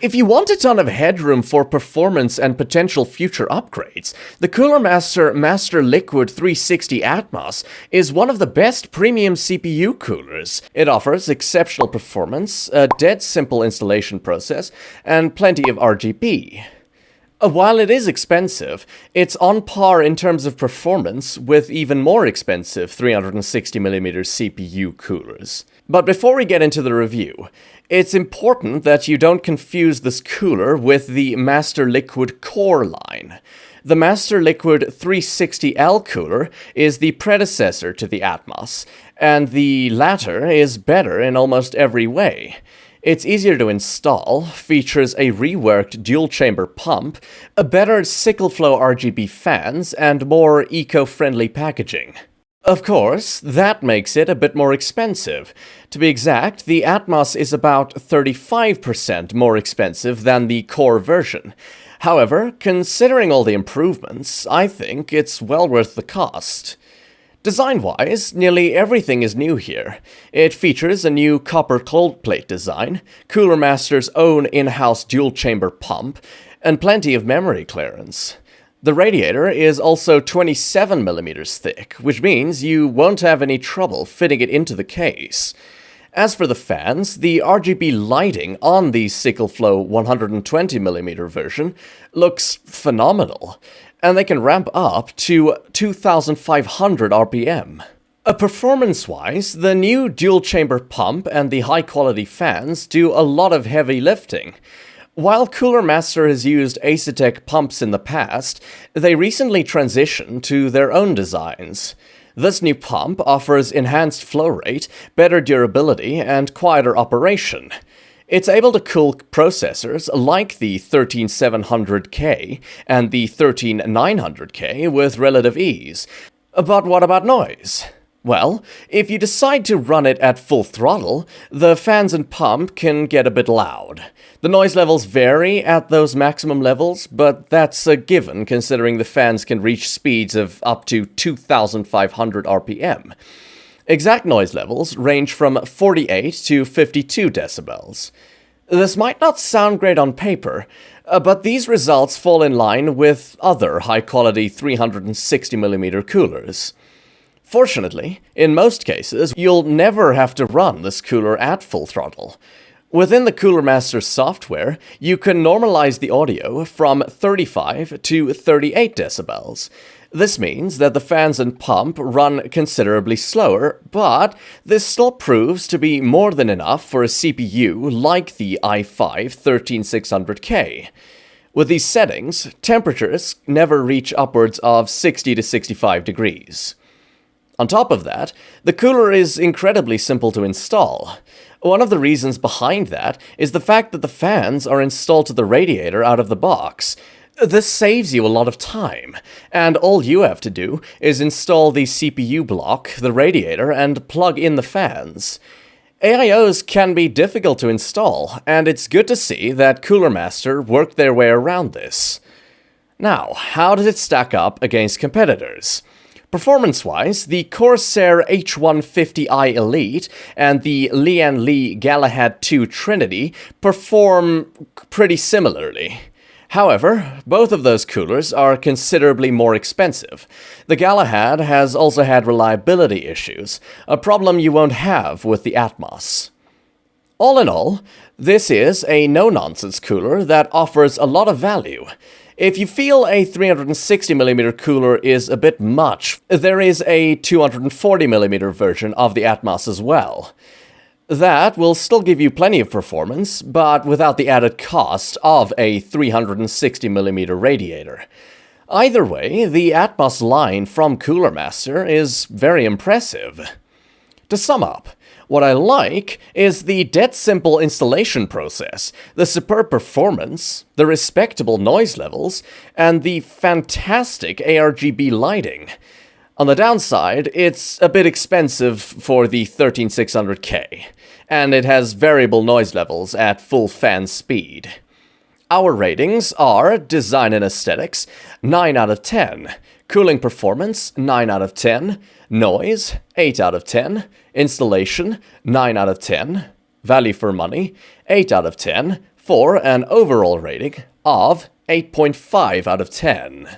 If you want a ton of headroom for performance and potential future upgrades, the Cooler Master MasterLiquid 360 Atmos is one of the best premium CPU coolers. It offers exceptional performance, a dead simple installation process, and plenty of RGB. While it is expensive, it's on par in terms of performance with even more expensive 360mm CPU coolers. But before we get into the review, it's important that you don't confuse this cooler with the MasterLiquid Core line. The MasterLiquid 360L cooler is the predecessor to the Atmos, and the latter is better in almost every way. It's easier to install, features a reworked dual-chamber pump, a better sickle-flow RGB fans, and more eco-friendly packaging. Of course, that makes it a bit more expensive. To be exact, the Atmos is about 35% more expensive than the core version. However, considering all the improvements, I think it's well worth the cost. Design-wise, nearly everything is new here. It features a new copper cold plate design, Cooler Master's own in-house dual-chamber pump, and plenty of memory clearance. The radiator is also 27mm thick, which means you won't have any trouble fitting it into the case. As for the fans, the RGB lighting on the SickleFlow 120mm version looks phenomenal, and they can ramp up to 2,500 RPM. Performance-wise, the new dual-chamber pump and the high-quality fans do a lot of heavy lifting. While Cooler Master has used Asetek pumps in the past, they recently transitioned to their own designs. This new pump offers enhanced flow rate, better durability, and quieter operation. It's able to cool processors like the 13700K and the 13900K with relative ease. But what about noise? Well, if you decide to run it at full throttle, the fans and pump can get a bit loud. The noise levels vary at those maximum levels, but that's a given considering the fans can reach speeds of up to 2,500 RPM. Exact noise levels range from 48 to 52 decibels. This might not sound great on paper, but these results fall in line with other high-quality 360mm coolers. Fortunately, in most cases, you'll never have to run this cooler at full throttle. Within the Cooler Master software, you can normalize the audio from 35 to 38 decibels. This means that the fans and pump run considerably slower, but this still proves to be more than enough for a CPU like the i5-13600K. With these settings, temperatures never reach upwards of 60 to 65 degrees. On top of that, the cooler is incredibly simple to install. One of the reasons behind that is the fact that the fans are installed to the radiator out of the box. This saves you a lot of time, and all you have to do is install the CPU block, the radiator, and plug in the fans. AIOs can be difficult to install, and it's good to see that Cooler Master worked their way around this. Now, how does it stack up against competitors? Performance-wise, the Corsair H150i Elite and the Lian Li Galahad 2 Trinity perform pretty similarly. However, both of those coolers are considerably more expensive. The Galahad has also had reliability issues, a problem you won't have with the Atmos. All in all, this is a no-nonsense cooler that offers a lot of value. If you feel a 360mm cooler is a bit much, there is a 240mm version of the Atmos as well. That will still give you plenty of performance, but without the added cost of a 360mm radiator. Either way, the Atmos line from Cooler Master is very impressive. To sum up, what I like is the dead simple installation process, the superb performance, the respectable noise levels, and the fantastic ARGB lighting. On the downside, it's a bit expensive for the 13600K, and it has variable noise levels at full fan speed. Our ratings are Design and Aesthetics, 9 out of 10, Cooling Performance, 9 out of 10, Noise, 8 out of 10, Installation, 9 out of 10, Value for Money, 8 out of 10, for an overall rating of 8.5 out of 10.